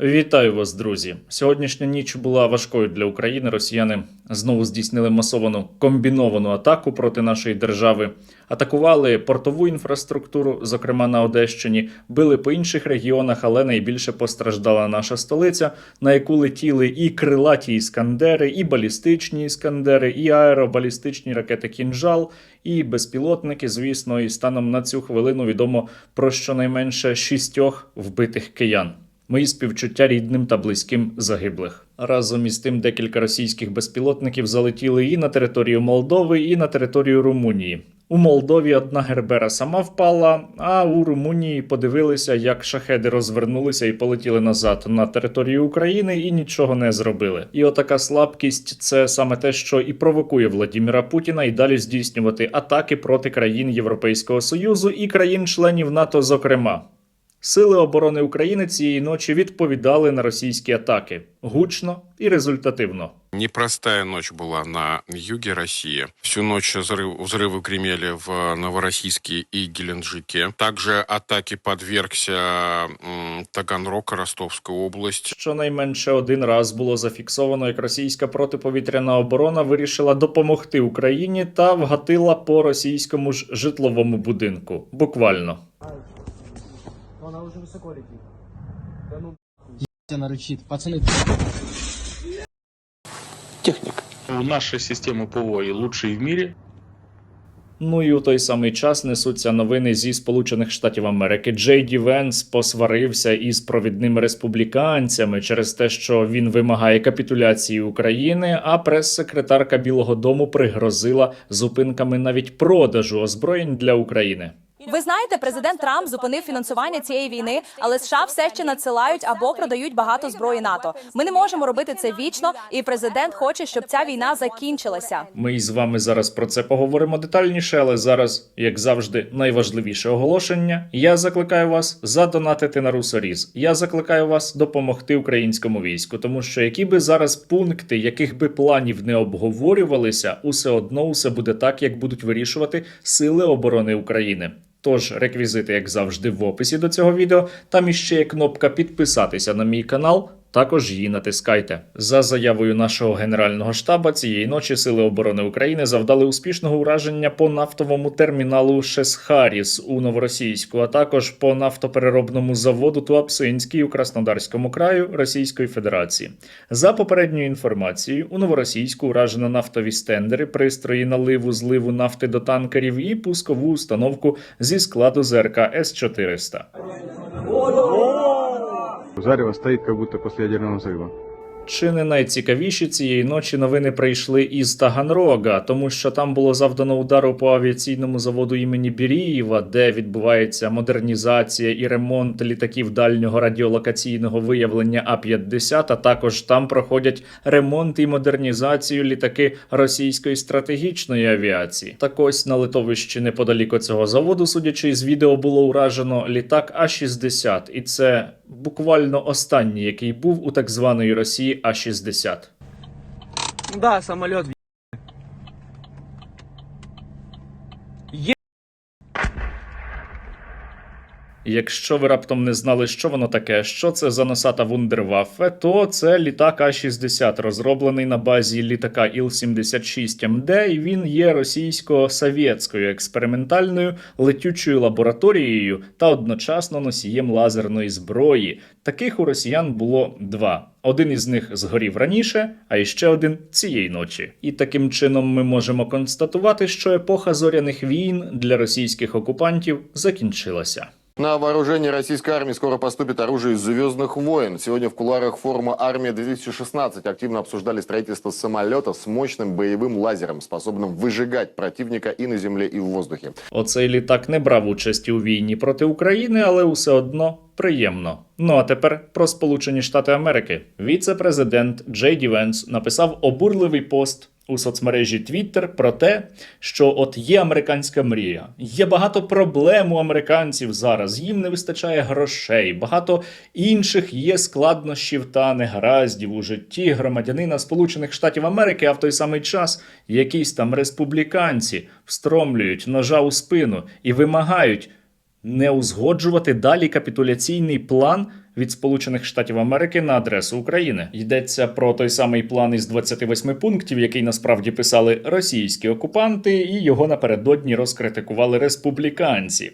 Вітаю вас, друзі! Сьогоднішня ніч була важкою для України. Росіяни знову здійснили масовану комбіновану атаку проти нашої держави. Атакували портову інфраструктуру, зокрема на Одещині, били по інших регіонах, але найбільше постраждала наша столиця, на яку летіли і крилаті іскандери, і балістичні іскандери, і аеробалістичні ракети «Кінжал», і безпілотники, звісно, і станом на цю хвилину відомо про щонайменше 6 вбитих киян. Мої співчуття рідним та близьким загиблих. Разом із тим декілька російських безпілотників залетіли і на територію Молдови, і на територію Румунії. У Молдові одна Гербера сама впала, а у Румунії подивилися, як шахеди розвернулися і полетіли назад на територію України і нічого не зробили. І отака слабкість – це саме те, що і провокує Владіміра Путіна і далі здійснювати атаки проти країн Європейського Союзу і країн-членів НАТО зокрема. Сили оборони України цієї ночі відповідали на російські атаки. Гучно і результативно. Непростая ночь была на юге России. Всю ночь взрывы гремели в Новороссийске и Геленджике. Также атаки подвергся Таганрог, Ростовська область. Щонайменше один раз було зафіксовано, як російська протиповітряна оборона вирішила допомогти Україні та вгатила по російському ж житловому будинку. Буквально. Она уже высоко летит. Да ну, она рычит. Пацаны. Техника. Наша система ПВО и лучшие в мире. Ну і у той самий час несуться новини зі Сполучених Штатів Америки. Джей Ді Венс посварився із провідними республіканцями через те, що він вимагає капітуляції України, а прес-секретарка Білого дому пригрозила зупинками навіть продажу озброєнь для України. Ви знаєте, президент Трамп зупинив фінансування цієї війни, але США все ще надсилають або продають багато зброї НАТО. Ми не можемо робити це вічно, і президент хоче, щоб ця війна закінчилася. Ми із вами зараз про це поговоримо детальніше, але зараз, як завжди, найважливіше оголошення. Я закликаю вас задонатити на Русоріз. Я закликаю вас допомогти українському війську, тому що які би зараз пункти, яких би планів не обговорювалися, усе одно усе буде так, як будуть вирішувати Сили оборони України. Тож, реквізити, як завжди, в описі до цього відео. Там іще є кнопка «Підписатися на мій канал». Також її натискайте. За заявою нашого Генерального штабу, цієї ночі Сили оборони України завдали успішного ураження по нафтовому терміналу Шесхаріс у Новоросійську, а також по нафтопереробному заводу Туапсинський у Краснодарському краю Російської Федерації. За попередньою інформацією, у Новоросійську уражено нафтові стендери, пристрої наливу, зливу нафти до танкерів і пускову установку зі складу ЗРК С-400. Зарево стоит, как будто после ядерного взрыва. Чи не найцікавіші цієї ночі новини прийшли із Таганрога, тому що там було завдано удару по авіаційному заводу імені Берієва, де відбувається модернізація і ремонт літаків дальнього радіолокаційного виявлення А-50, а також там проходять ремонт і модернізацію літаки російської стратегічної авіації. Так ось на литовищі неподалік цього заводу, судячи з відео, було уражено літак А-60, і це буквально останній, який був у так званої Росії А-60. да, самолет. Якщо ви раптом не знали, що воно таке, що це за носата вундерваффе, то це літак А-60, розроблений на базі літака Іл-76МД, і він є російсько-совєтською експериментальною летючою лабораторією та одночасно носієм лазерної зброї. Таких у росіян було 2. Один із них згорів раніше, а іще один цієї ночі. І таким чином ми можемо констатувати, що епоха зоряних війн для російських окупантів закінчилася. На вооружение российской армии скоро поступит оружие из «Звездных войн». Сегодня в кулуарах форума «Армия-2016» активно обсуждали строительство самолета с мощным боевым лазером, способным выжигать противника и на земле, и в воздухе. Оцей літак не брав участі у війні проти України, але усе одно приємно. Ну а тепер про Сполучені Штати Америки. Віце-президент Джей Ді Венс написав обурливий пост у соцмережі Twitter про те, що от є американська мрія, є багато проблем у американців зараз, їм не вистачає грошей, багато інших є складнощів та негараздів у житті громадянина Сполучених Штатів Америки, а в той самий час якісь там республіканці встромлюють ножа у спину і вимагають Не узгоджувати далі капітуляційний план від Сполучених Штатів Америки на адресу України. Йдеться про той самий план із 28 пунктів, який насправді писали російські окупанти, і його напередодні розкритикували республіканці.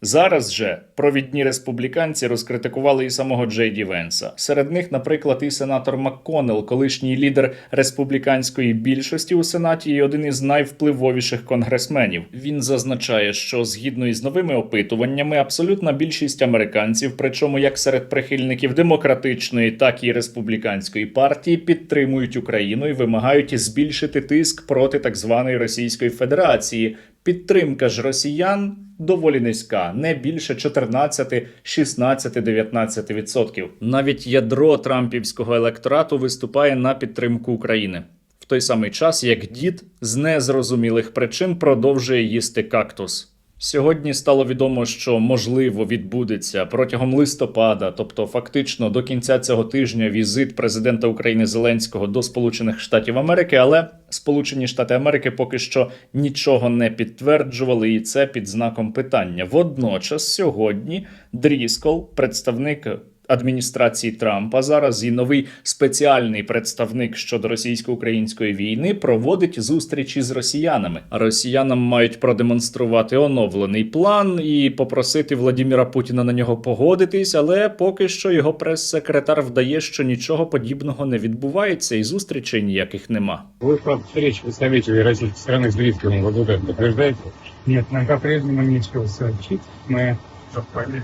Зараз же провідні республіканці розкритикували і самого Джей Ді Венса. Серед них, наприклад, і сенатор МакКоннелл, колишній лідер республіканської більшості у Сенаті і один із найвпливовіших конгресменів. Він зазначає, що згідно із новими опитуваннями, абсолютна більшість американців, причому як серед прихильників демократичної, так і республіканської партії, підтримують Україну і вимагають збільшити тиск проти так званої Російської Федерації. Підтримка ж росіян доволі низька, не більше 14, 16, 19%. Навіть ядро трампівського електорату виступає на підтримку України. В той самий час, як дід з незрозумілих причин продовжує їсти кактус. Сьогодні стало відомо, що, можливо, відбудеться протягом листопада, тобто фактично до кінця цього тижня, візит президента України Зеленського до Сполучених Штатів Америки, але Сполучені Штати Америки поки що нічого не підтверджували, і це під знаком питання. Водночас сьогодні Дріскол, представник адміністрації Трампа зараз і новий спеціальний представник щодо російсько-української війни проводить зустрічі з росіянами. А росіянам мають продемонструвати оновлений план і попросити Владіміра Путіна на нього погодитись, але поки що його прес-секретар вдає, що нічого подібного не відбувається і зустрічей ніяких нема. Вы факт встречи представителей российской страны с Дриском подтверждаете? Нет, нам по-прежнему нечего сообщить. Мы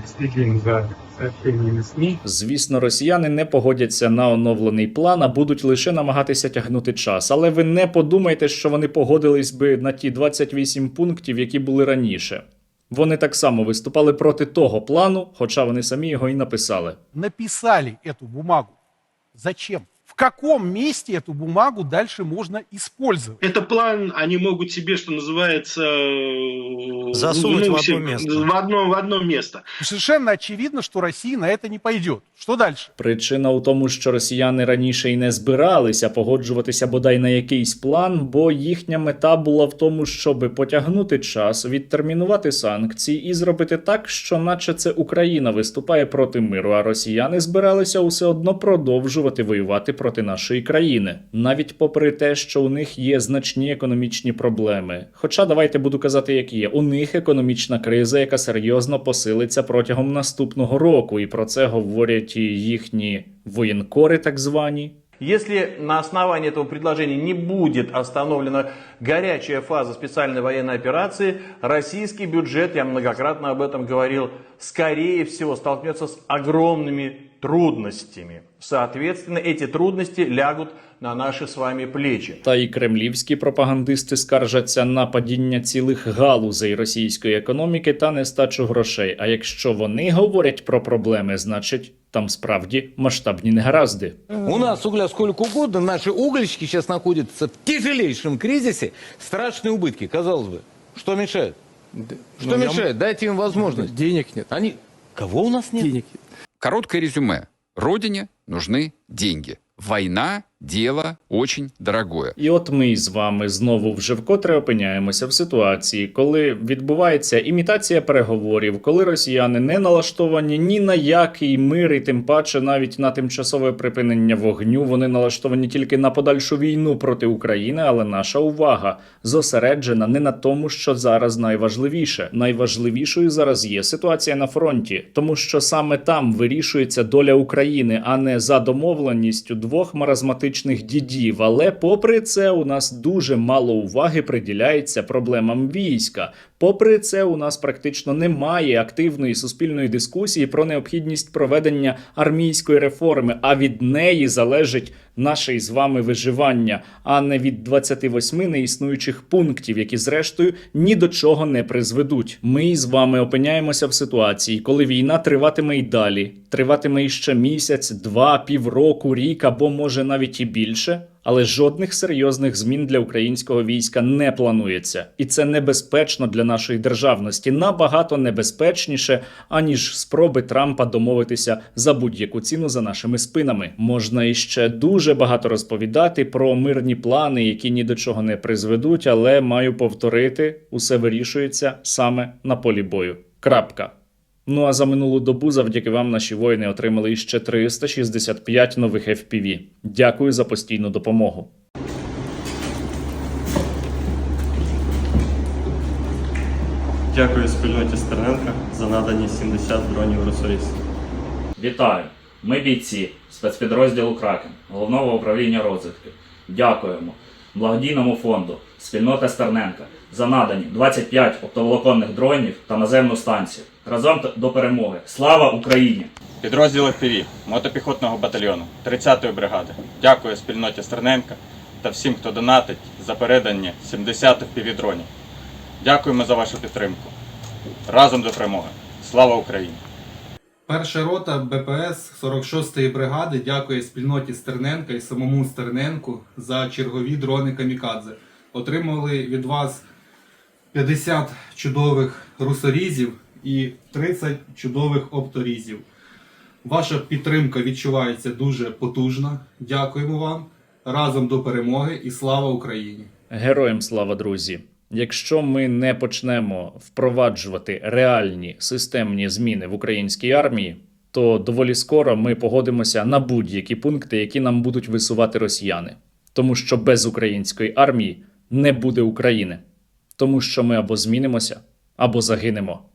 следим за сообщениями СМИ. Звісно, росіяни не погодяться на оновлений план, а будуть лише намагатися тягнути час. Але ви не подумайте, що вони погодились би на ті 28 пунктів, які були раніше. Вони так само виступали проти того плану, хоча вони самі його і написали. Написали эту бумагу. Зачем? В каком месте эту бумагу дальше можно использовать? Это план, они могут себе, что называется, Засунуть в одно место. В одно место. Совершенно очевидно, что Россия на это не пойдет. Что дальше? Причина у тому, що росіяни раніше й не збиралися погоджуватися бодай на якийсь план, бо їхня мета була в тому, щоб потягнути час, відтермінувати санкції і зробити так, що наче це Україна виступає проти миру, а росіяни збиралися усе одно продовжувати воювати проти нашої країни. Навіть попри те, що у них є значні економічні проблеми. Хоча, давайте буду казати, як є. У них економічна криза, яка серйозно посилиться протягом наступного року. І про це говорять і їхні воєнкори так звані. Если на основании этого предложения не будет остановлена горячая фаза специальной военной операции, российский бюджет, я многократно об этом говорил, скорее всего столкнется с огромными трудностями. Соответственно, эти трудности лягут на наші з вами плечі. Та й кремлівські пропагандисти скаржаться на падіння цілих галузей російської економіки та нестачу грошей. А якщо вони говорять про проблеми, значить там справді масштабні негаразди. У нас угля сколько угодно, наши угольщики сейчас находятся в тяжелейшем кризисе, страшные убытки, казалось бы. Что мешает? Что мешает? Дайте им возможность. Денег нет. Они... Кого у нас нет? Денег. Короткое резюме. Родине нужны деньги. Война – дело очень дорогое. І от ми з вами знову вже вкотре опиняємося в ситуації, коли відбувається імітація переговорів, коли росіяни не налаштовані ні на який мир, і тим паче навіть на тимчасове припинення вогню, вони налаштовані тільки на подальшу війну проти України, але наша увага зосереджена не на тому, що зараз найважливіше. Найважливішою зараз є ситуація на фронті, тому що саме там вирішується доля України, а не за домовленістю двох маразматичних дідів. Але попри це у нас дуже мало уваги приділяється проблемам війська. Попри це у нас практично немає активної суспільної дискусії про необхідність проведення армійської реформи, а від неї залежить наше із вами виживання, а не від 28 неіснуючих пунктів, які зрештою ні до чого не призведуть. Ми з вами опиняємося в ситуації, коли війна триватиме й далі, триватиме іще місяць, 2, півроку, рік або може навіть і більше, але жодних серйозних змін для українського війська не планується. І це небезпечно для нашої державності, набагато небезпечніше, аніж спроби Трампа домовитися за будь-яку ціну за нашими спинами. Можна іще дуже багато розповідати про мирні плани, які ні до чого не призведуть, але маю повторити, усе вирішується саме на полі бою. Крапка. Ну а за минулу добу завдяки вам наші воїни отримали іще 365 нових FPV. Дякую за постійну допомогу. Дякую спільноті Стерненка за надані 70 дронів «Росоріс». Вітаю! Ми бійці спецпідрозділу «Кракен» Головного управління розвідки. Дякуємо благодійному фонду «Спільнота Стерненка» за надані 25 оптоволоконних дронів та наземну станцію. Разом до перемоги! Слава Україні! Підрозділ FPV мотопіхотного батальйону 30-ї бригади. Дякую спільноті Стерненка та всім, хто донатить за передані 70 FPV дронів. Дякуємо за вашу підтримку. Разом до перемоги. Слава Україні! Перша рота БПС 46-ї бригади дякує спільноті Стерненка і самому Стерненку за чергові дрони камікадзе. Отримали від вас 50 чудових русорізів і 30 чудових опторізів. Ваша підтримка відчувається дуже потужно. Дякуємо вам. Разом до перемоги і слава Україні! Героям слава, друзі! Якщо ми не почнемо впроваджувати реальні системні зміни в українській армії, то доволі скоро ми погодимося на будь-які пункти, які нам будуть висувати росіяни. Тому що без української армії не буде України. Тому що ми або змінимося, або загинемо.